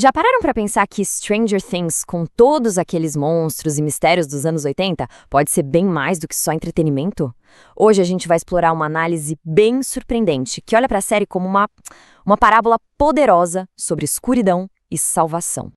Já pararam pra pensar que Stranger Things, com todos aqueles monstros e mistérios dos anos 80, pode ser bem mais do que só entretenimento? Hoje a gente vai explorar uma análise bem surpreendente, que olha pra série como uma parábola poderosa sobre escuridão e salvação.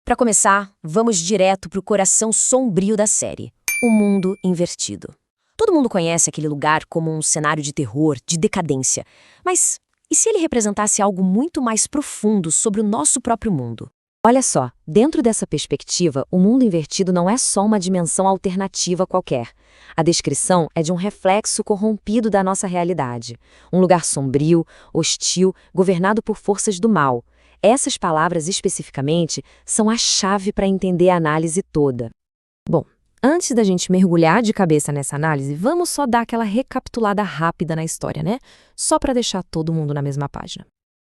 Para começar, vamos direto para o coração sombrio da série, o mundo invertido. Todo mundo conhece aquele lugar como um cenário de terror, de decadência. Mas e se ele representasse algo muito mais profundo sobre o nosso próprio mundo? Olha só, dentro dessa perspectiva, o mundo invertido não é só uma dimensão alternativa qualquer. A descrição é de um reflexo corrompido da nossa realidade. Um lugar sombrio, hostil, governado por forças do mal. Essas palavras especificamente são a chave para entender a análise toda. Bom, antes da gente mergulhar de cabeça nessa análise, vamos só dar aquela recapitulada rápida na história, né? Só para deixar todo mundo na mesma página.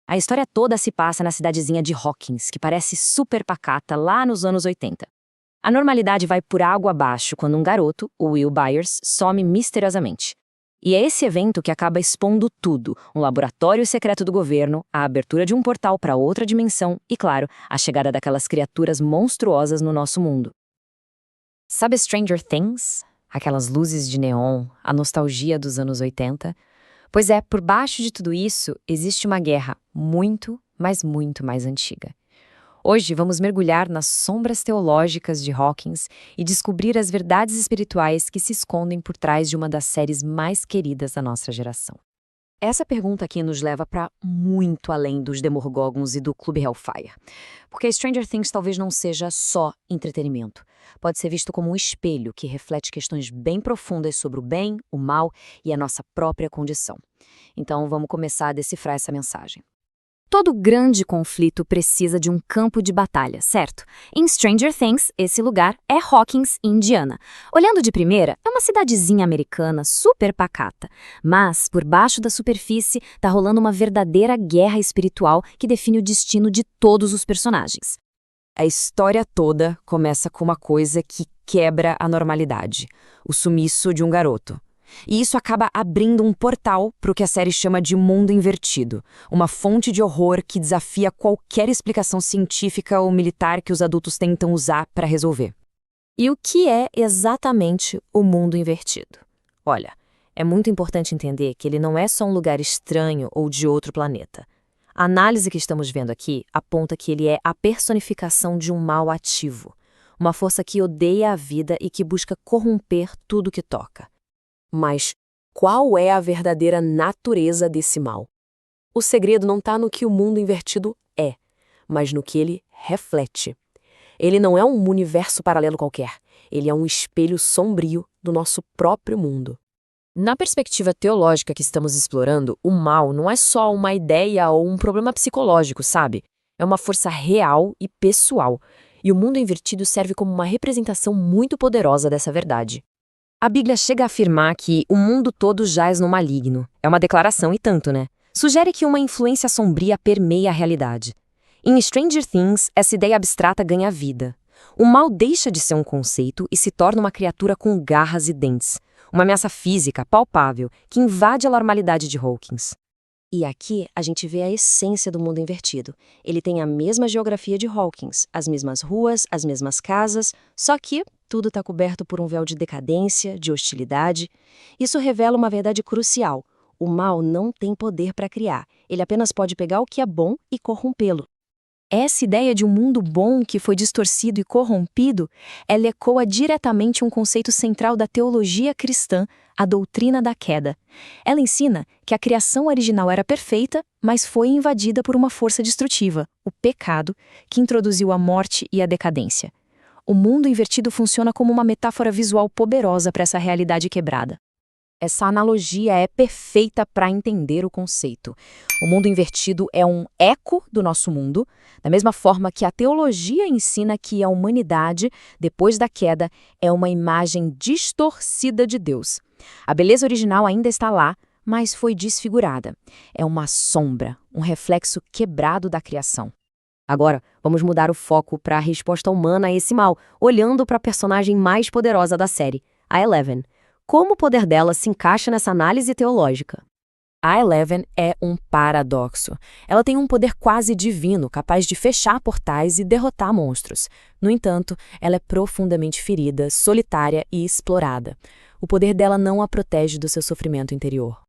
A história toda se passa na cidadezinha de Hawkins, que parece super pacata lá nos anos 80. A normalidade vai por água abaixo quando um garoto, o Will Byers, some misteriosamente. E é esse evento que acaba expondo tudo: um laboratório secreto do governo, a abertura de um portal para outra dimensão e, claro, a chegada daquelas criaturas monstruosas no nosso mundo. Sabe Stranger Things? Aquelas luzes de neon, a nostalgia dos anos 80? Pois é, por baixo de tudo isso, existe uma guerra muito, mas muito mais antiga. Hoje vamos mergulhar nas sombras teológicas de Hawkins e descobrir as verdades espirituais que se escondem por trás de uma das séries mais queridas da nossa geração. Essa pergunta aqui nos leva para muito além dos Demogorgons e do Clube Hellfire. Porque Stranger Things talvez não seja só entretenimento. Pode ser visto como um espelho que reflete questões bem profundas sobre o bem, o mal e a nossa própria condição. Então vamos começar a decifrar essa mensagem. Todo grande conflito precisa de um campo de batalha, certo? Em Stranger Things, esse lugar é Hawkins, Indiana. Olhando de primeira, é uma cidadezinha americana super pacata. Mas, por baixo da superfície, tá rolando uma verdadeira guerra espiritual que define o destino de todos os personagens. A história toda começa com uma coisa que quebra a normalidade: o sumiço de um garoto. E isso acaba abrindo um portal para o que a série chama de mundo invertido, uma fonte de horror que desafia qualquer explicação científica ou militar que os adultos tentam usar para resolver. E o que é exatamente o mundo invertido? Olha, é muito importante entender que ele não é só um lugar estranho ou de outro planeta. A análise que estamos vendo aqui aponta que ele é a personificação de um mal ativo, uma força que odeia a vida e que busca corromper tudo que toca. Mas qual é a verdadeira natureza desse mal? O segredo não está no que o mundo invertido é, mas no que ele reflete. Ele não é um universo paralelo qualquer, ele é um espelho sombrio do nosso próprio mundo. Na perspectiva teológica que estamos explorando, o mal não é só uma ideia ou um problema psicológico, sabe? É uma força real e pessoal, e o mundo invertido serve como uma representação muito poderosa dessa verdade. A Bíblia chega a afirmar que o mundo todo jaz no maligno. É uma declaração e tanto, né? Sugere que uma influência sombria permeia a realidade. Em Stranger Things, essa ideia abstrata ganha vida. O mal deixa de ser um conceito e se torna uma criatura com garras e dentes. Uma ameaça física, palpável, que invade a normalidade de Hawkins. E aqui a gente vê a essência do mundo invertido. Ele tem a mesma geografia de Hawkins, as mesmas ruas, as mesmas casas, só que tudo está coberto por um véu de decadência, de hostilidade. Isso revela uma verdade crucial: o mal não tem poder para criar, ele apenas pode pegar o que é bom e corrompê-lo. Essa ideia de um mundo bom que foi distorcido e corrompido, ela ecoa diretamente um conceito central da teologia cristã, a doutrina da queda. Ela ensina que a criação original era perfeita, mas foi invadida por uma força destrutiva, o pecado, que introduziu a morte e a decadência. O mundo invertido funciona como uma metáfora visual poderosa para essa realidade quebrada. Essa analogia é perfeita para entender o conceito. O mundo invertido é um eco do nosso mundo, da mesma forma que a teologia ensina que a humanidade, depois da queda, é uma imagem distorcida de Deus. A beleza original ainda está lá, mas foi desfigurada. É uma sombra, um reflexo quebrado da criação. Agora, vamos mudar o foco para a resposta humana a esse mal, olhando para a personagem mais poderosa da série, a Eleven. Como o poder dela se encaixa nessa análise teológica? A Eleven é um paradoxo. Ela tem um poder quase divino, capaz de fechar portais e derrotar monstros. No entanto, ela é profundamente ferida, solitária e explorada. O poder dela não a protege do seu sofrimento interior.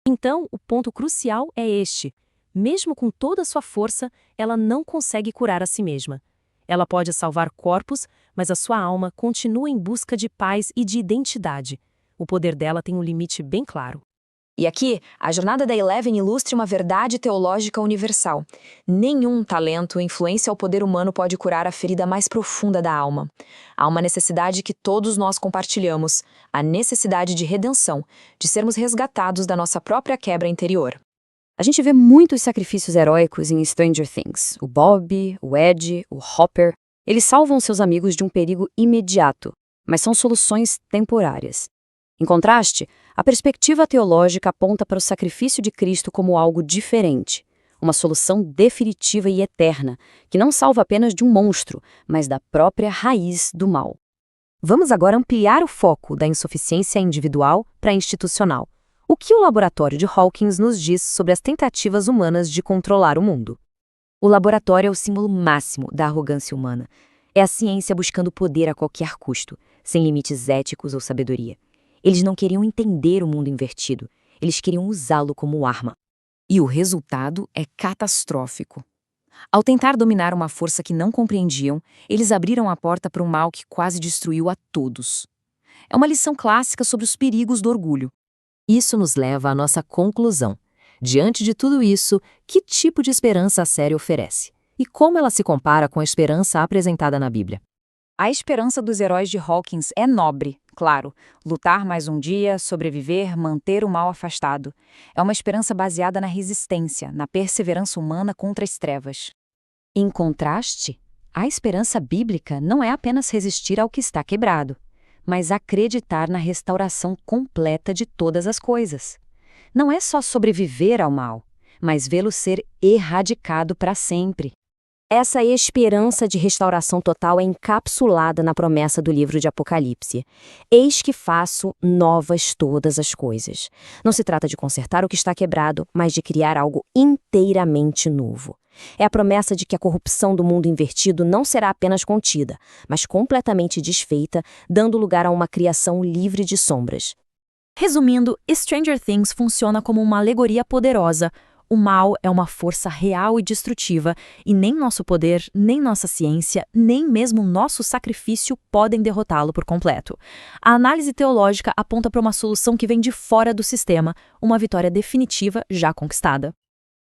Então, o ponto crucial é este. Mesmo com toda a sua força, ela não consegue curar a si mesma. Ela pode salvar corpos, mas a sua alma continua em busca de paz e de identidade. O poder dela tem um limite bem claro. E aqui, a jornada da Eleven ilustra uma verdade teológica universal. Nenhum talento, influência ou poder humano pode curar a ferida mais profunda da alma. Há uma necessidade que todos nós compartilhamos, a necessidade de redenção, de sermos resgatados da nossa própria quebra interior. A gente vê muitos sacrifícios heróicos em Stranger Things. O Bob, o Ed, o Hopper. Eles salvam seus amigos de um perigo imediato, mas são soluções temporárias. Em contraste, a perspectiva teológica aponta para o sacrifício de Cristo como algo diferente, uma solução definitiva e eterna, que não salva apenas de um monstro, mas da própria raiz do mal. Vamos agora ampliar o foco da insuficiência individual para a institucional. O que o laboratório de Hawkins nos diz sobre as tentativas humanas de controlar o mundo? O laboratório é o símbolo máximo da arrogância humana. É a ciência buscando poder a qualquer custo, sem limites éticos ou sabedoria. Eles não queriam entender o mundo invertido, eles queriam usá-lo como arma. E o resultado é catastrófico. Ao tentar dominar uma força que não compreendiam, eles abriram a porta para um mal que quase destruiu a todos. É uma lição clássica sobre os perigos do orgulho. Isso nos leva à nossa conclusão. Diante de tudo isso, que tipo de esperança a série oferece? E como ela se compara com a esperança apresentada na Bíblia? A esperança dos heróis de Hawkins é nobre, claro. Lutar mais um dia, sobreviver, manter o mal afastado. É uma esperança baseada na resistência, na perseverança humana contra as trevas. Em contraste, a esperança bíblica não é apenas resistir ao que está quebrado, mas acreditar na restauração completa de todas as coisas. Não é só sobreviver ao mal, mas vê-lo ser erradicado para sempre. Essa esperança de restauração total é encapsulada na promessa do livro de Apocalipse. Eis que faço novas todas as coisas. Não se trata de consertar o que está quebrado, mas de criar algo inteiramente novo. É a promessa de que a corrupção do mundo invertido não será apenas contida, mas completamente desfeita, dando lugar a uma criação livre de sombras. Resumindo, Stranger Things funciona como uma alegoria poderosa. O mal é uma força real e destrutiva, e nem nosso poder, nem nossa ciência, nem mesmo nosso sacrifício podem derrotá-lo por completo. A análise teológica aponta para uma solução que vem de fora do sistema, uma vitória definitiva já conquistada.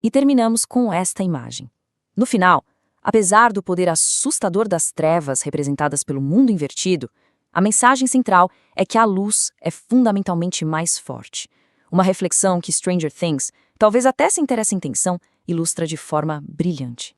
E terminamos com esta imagem. No final, apesar do poder assustador das trevas representadas pelo mundo invertido, a mensagem central é que a luz é fundamentalmente mais forte. Uma reflexão que Stranger Things, talvez até sem ter essa intenção, ilustra de forma brilhante.